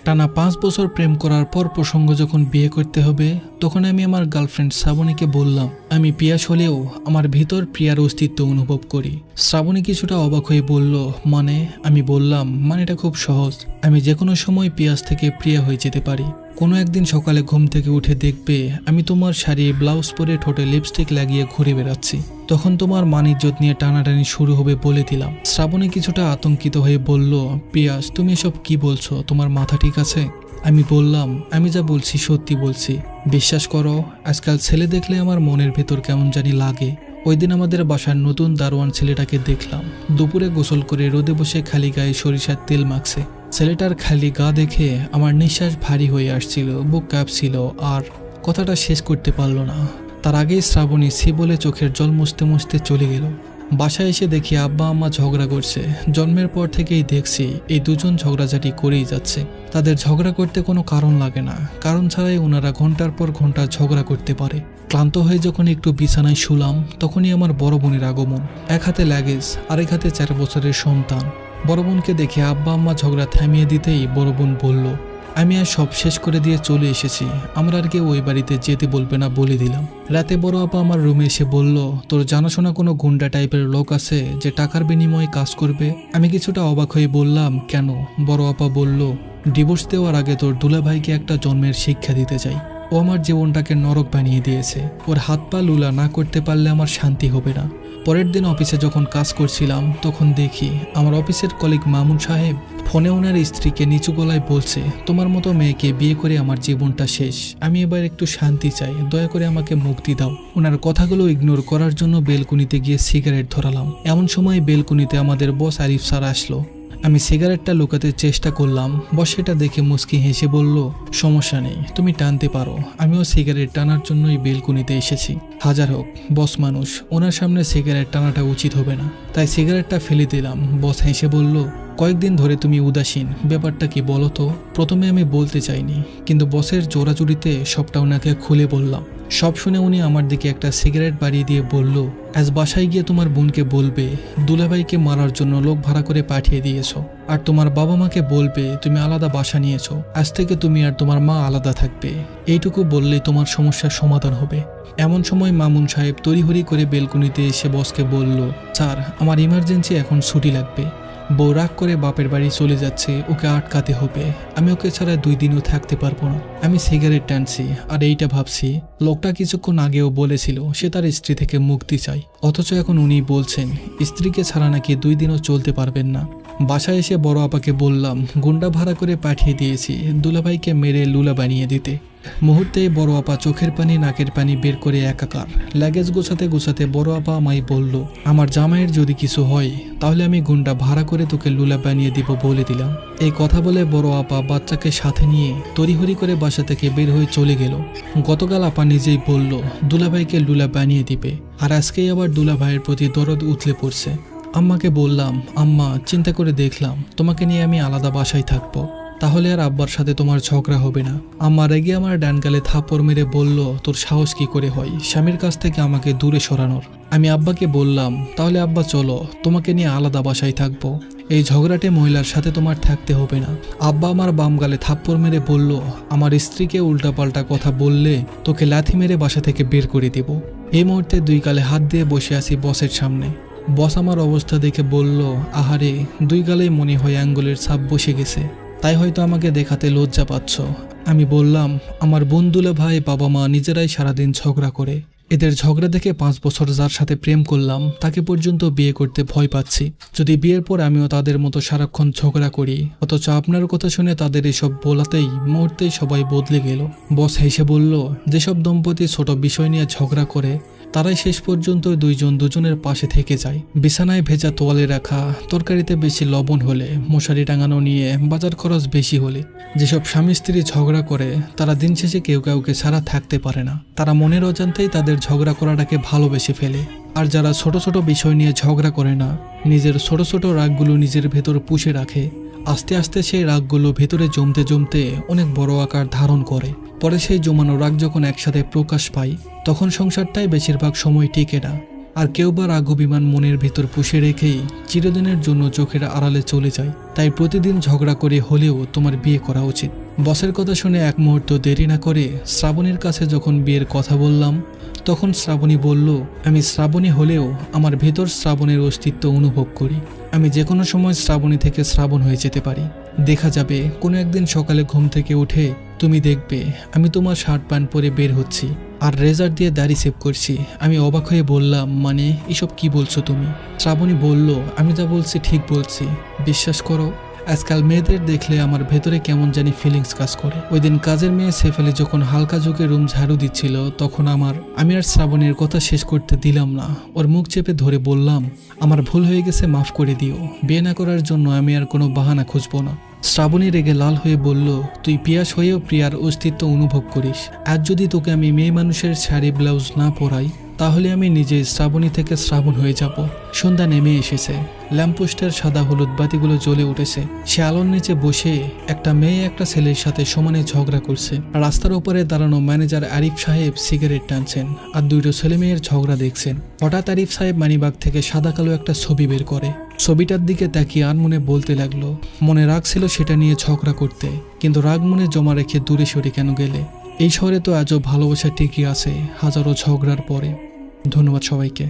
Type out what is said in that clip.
টানা 5 বছর প্রেম করার পর প্রসঙ্গ যখন বিয়ে করতে হবে তখন আমি আমার গার্লফ্রেন্ড শ্রাবণীকে বললাম আমি পিয়াস হলেও আমার ভিতর প্রিয়ার অস্তিত্ব অনুভব করি। শ্রাবণী কিছুটা অবাক হয়ে বলল, মানে? আমি বললাম, মানেটা খুব সহজ, আমি যে কোনো সময় পিয়াস থেকে প্রিয়া হয়ে যেতে পারি। কোনো একদিন সকালে ঘুম থেকে উঠে দেখবে আমি তোমার শাড়ি ব্লাউজ পরে ঠোঁটে লিপস্টিক লাগিয়ে ঘুরে বেড়াচ্ছি, তখন তোমার মান ইজ্জত নিয়ে টানাটানি শুরু হবে বলে দিলাম। শ্রাবণী কিছুটা আতঙ্কিত হয়ে বলল, পিয়াস তুমি এসব কি বলছো, তোমার মাথা ঠিক আছে? আমি বললাম, আমি যা বলছি সত্যি বলছি, বিশ্বাস করো। আজকাল ছেলে দেখলে আমার মনের ভেতর কেমন জানি লাগে। ওই দিন আমাদের বাসার নতুন দারোয়ান ছেলেটাকে দেখলাম দুপুরে গোসল করে রোদে বসে খালি গায়ে সরিষার তেল মাখছে। ছেলেটার খালি গা দেখে আমার নিঃশ্বাস ভারী হয়ে আসছিল, বুক কাঁপছিল, আর কথাটা শেষ করতে পারল না। তার আগেই শ্রাবণী সি বলে চোখের জল মুছতে মুছতে চলে গেল। বাসায় এসে দেখি আব্বা আম্মা ঝগড়া করছে। জন্মের পর থেকেই দেখছি এই দুজন ঝগড়াঝাটি করেই যাচ্ছে। তাদের ঝগড়া করতে কোনো কারণ লাগে না, কারণ ছাড়াই ওনারা ঘন্টার পর ঘন্টা ঝগড়া করতে পারে। ক্লান্ত হয়ে যখন একটু বিছানায় শুলাম তখনই আমার বড় বোনের আগমন। এক হাতে লাগেজ, আরেক হাতে 4 বছরের সন্তান। বড় বোনকে দেখে আব্বা আম্মা ঝগড়া থামিয়ে দিতেই বড় বোন বলল, আমি আর সব শেষ করে দিয়ে চলে এসেছি, আমরা আর কেউ ওই বাড়িতে যেতে বলবে না বলে দিলাম। রাতে বড় আপা আমার রুমে এসে বলল, তোর জানাশোনা কোনো গুন্ডা টাইপের লোক আছে যে টাকার বিনিময়ে কাজ করবে? আমি কিছুটা অবাক হয়ে বললাম, কেন? বড় আপা বলল, ডিভোর্স দেওয়ার আগে তোর দুলাভাইকে একটা জন্মের শিক্ষা দিতে চাই। ও আমার জীবনটাকে নরক বানিয়ে দিয়েছে, ওর হাত পা লুলা না করতে পারলে আমার শান্তি হবে না। পরের দিন অফিসে যখন কাজ করছিলাম তখন দেখি আমার অফিসের কলিগ মামুন সাহেব ফোনে ওনার স্ত্রীকে নিচু গলায় বলছে, তোমার মতো মেয়েকে বিয়ে করে আমার জীবনটা শেষ, আমি এবার একটু শান্তি চাই, দয়া করে আমাকে মুক্তি দাও। ওনার কথাগুলো ইগনোর করার জন্য বেলকুনিতে গিয়ে সিগারেট ধরালাম। এমন সময় বেলকুনিতে আমাদের বস আরিফ স্যার আসলো। আমি সিগারেটটা লুকাতে চেষ্টা করলাম। বস সেটা দেখে মুচকি হেসে বলল, সমস্যা নেই, তুমি টানতে পারো, আমিও সিগারেট টানার জন্যই বেলকুনিতে এসেছি। হাজার হোক বস মানুষ, ওনার সামনে সিগারেট টানাটা উচিত হবে না, তাই সিগারেটটা ফেলে দিলাম। বস হেসে বলল, কয়েকদিন ধরে তুমি উদাসীন, ব্যাপারটা কি বলো তো? প্রথমে আমি বলতে চাইনি, কিন্তু বসের জোরাজুরিতে সবটা ওনাকে খুলে বললাম। সব শুনে উনি আমার দিকে একটা সিগারেট বাড়িয়ে দিয়ে বলল, আজ বাসায় গিয়ে তোমার বোনকে বলবে দুলাভাইকে মারার জন্য লোক ভাড়া করে পাঠিয়ে দিয়েছো, আর তোমার বাবা মাকে বলবে তুমি আলাদা বাসা নিয়েছো, আজ থেকে তুমি আর তোমার মা আলাদা থাকবে। এইটুকু বললেই তোমার সমস্যার সমাধান হবে। এমন সময় মামুন সাহেব তড়িঘড়ি করে বেলকুনিতে এসে বসকে বলল, স্যার আমার ইমার্জেন্সি এখন ছুটি লাগবে, বউ রাগ করে বাপের বাড়ি চলে যাচ্ছে, ওকে আটকাতে হবে, আমি ওকে ছাড়া 2 দিনও থাকতে পারবো না। আমি সিগারেট টানছি আর এইটা ভাবছি, লোকটা কিছুক্ষণ আগেও বলেছিল সে তার স্ত্রী থেকে মুক্তি চায়, অথচ এখন উনি বলছেন স্ত্রীকে ছাড়া নাকি 2 দিনও চলতে পারবেন না। বাসায় এসে বড় আপাকে বললাম, গুন্ডা ভাড়া করে পাঠিয়ে দিয়েছি দুলাভাইকে মেরে লুলা বানিয়ে দিতে। মুহূর্তেই বড় আপা চোখের পানি নাকের পানি বের করে একাকার। লাগেজ গোছাতে গোছাতে বড় আপা আমায় বলল, আমার জামাইয়ের যদি কিছু হয় তাহলে আমি গুন্ডা ভাড়া করে তোকে লুলা বানিয়ে দিব বলে দিলাম। এই কথা বলে বড় আপা বাচ্চাকে সাথে নিয়ে তড়িঘড়ি করে বাসা থেকে বের হয়ে চলে গেল। গতকাল আপা নিজেই বলল দুলাভাইকে লুলা বানিয়ে দিবে, আর আজকেই আবার দুলাভাইয়ের প্রতি দরদ উতলে পড়ছে। আম্মাকে বললাম, আম্মা চিন্তা করে দেখলাম তোমাকে নিয়ে আমি আলাদা বাসায় থাকবো, তাহলে আর আব্বার সাথে তোমার ঝগড়া হবে না। আম্মা রেগে আমার ডান গালে থাপ্পড় মেরে বলল, তোর সাহস কি করে হয় স্বামীর কাছ থেকে আমাকে দূরে সরানোর? আমি আব্বাকে বললাম, তাহলে আব্বা চলো তোমাকে নিয়ে আলাদা বাসায় থাকবো, এই ঝগড়াটে মহিলার সাথে তোমার থাকতে হবে না। আব্বা আমার বাম গালে থাপ্পড় মেরে বলল, আমার স্ত্রীকে উল্টাপাল্টা কথা বললে তোকে লাথি মেরে বাসা থেকে বের করে দেব। এই মুহূর্তে 2 গালে হাত দিয়ে বসে আছি বসের সামনে। বস আমার অবস্থা দেখে বলল, আহারে 2 গালেই মনে হয় আঙ্গুলের ছাপ বসে গেছে, তাই হয়তো আমাকে দেখাতে লজ্জা পাচ্ছ। আমি বললাম, আমার বন্ধুলা ভাই বাবা মা নিজেরাই সারাদিন ঝগড়া করে, এদের ঝগড়া দেখে 5 বছর যার সাথে প্রেম করলাম তাকে পর্যন্ত বিয়ে করতে ভয় পাচ্ছি। যদি বিয়ের পর আমিও তাদের মতো সারাক্ষণ ঝগড়া করি, অথচ আপনার কথা শুনে তাদের এসব বলাতেই মুহূর্তেই সবাই বদলে গেল। বস হেসে বলল, যেসব দম্পতি ছোট বিষয় নিয়ে ঝগড়া করে তারাই শেষ পর্যন্ত 2 জন দুজনের পাশে থেকে যায়। বিছানায় ভেজা তোয়ালে রাখা, তরকারিতে বেশি লবণ হলে, মশারি টাঙানো নিয়ে বাজার খরচ বেশি হলে, যেসব স্বামী স্ত্রী ঝগড়া করে তারা দিন শেষে কেউ কাউকে ছাড়া থাকতে পারে না। তারা মনের অজান্তেই তাদের ঝগড়া করাটাকে ভালোবেসে ফেলে। আর যারা ছোট ছোট বিষয় নিয়ে ঝগড়া করে না, নিজের ছোট ছোট রাগগুলো নিজের ভেতর পুষে রাখে, আস্তে আস্তে সেই রাগগুলো ভেতরে জমতে জমতে অনেক বড় আকার ধারণ করে। পরে সেই জমানো রাগ যখন একসাথে প্রকাশ পায় তখন সংসারটাই বেশিরভাগ সময় টিকে না। আর কেউ বা রাগ অভিমান মনের ভিতর পুষে রেখেই চিরদিনের জন্য চোখের আড়ালে চলে যায়। তাই প্রতিদিন ঝগড়া করে হলেও তোমার বিয়ে করা উচিত। বসের কথা শুনে এক মুহূর্ত দেরি না করে শ্রাবণীর কাছে যখন বিয়ের কথা বললাম, তখন শ্রাবণী বলল, আমি শ্রাবণী হলেও আমার ভেতর শ্রাবণের অস্তিত্ব অনুভব করি। আমি যে কোনো সময় শ্রাবণী থেকে শ্রাবণ হয়ে যেতে পারি। দেখা যাবে কোনো একদিন সকালে ঘুম থেকে উঠে তুমি দেখবে আমি তোমার শার্ট প্যান্ট পরে বের হচ্ছি আর রেজার দিয়ে দাড়ি সেভ করছি। আমি অবাক হয়ে বললাম, মানে এসব কি বলছো তুমি? শ্রাবণী বলল, আমি যা বলছি ঠিক বলছি, বিশ্বাস করো। আজকাল মেয়েদের দেখলে আমার ভেতরে কেমন জানি ফিলিংস কাজ করে। ওই দিন কাজের মেয়ে সেফালি যখন হালকা চোখে রুম ঝাড়ু দিচ্ছিল, তখন আমি আর শ্রাবণীর কথা শেষ করতে দিলাম না। ওর মুখ চেপে ধরে বললাম, আমার ভুল হয়ে গেছে, মাফ করে দিও। বিয়ে না করার জন্য আমি আর কোনো বাহানা খুঁজবো না। শ্রাবণী রেগে লাল হয়ে বলল, তুই পিয়াস হয়েও প্রিয়ার অস্তিত্ব অনুভব করিস। আজ যদি তোকে আমি মেয়ে মানুষের শাড়ি ব্লাউজ না পরাই, তাহলে আমি নিজে শ্রাবণী থেকে শ্রাবণ হয়ে যাব। সন্ধ্যা নেমে এসেছে, ল্যাম্পপোস্টের সাদা হলুদ বাতিগুলো জ্বলে উঠেছে। সে আলোর নিচে বসে একটা মেয়ে একটা ছেলের সাথে সমানে ঝগড়া করছে। রাস্তার উপরে দাঁড়ানো ম্যানেজার আরিফ সাহেব সিগারেট টানছেন আর দুটো ছেলে মেয়ের ঝগড়া দেখছেন। হঠাৎ আরিফ সাহেব মানিব্যাগ থেকে সাদা কালো একটা ছবি বের করে। ছবিটার দিকে তাকিয়ে আনমনে বলতে লাগলো, মনে রাগ ছিল সেটা নিয়ে ঝগড়া করতে, কিন্তু রাগ মনে জমা রেখে দূরে সরে কেন গেলে? এই শহরে তো আজও ভালোবাসা ঠিকই আছে হাজারো ঝগড়ার পরে। ধন্যবাদ সবাইকে।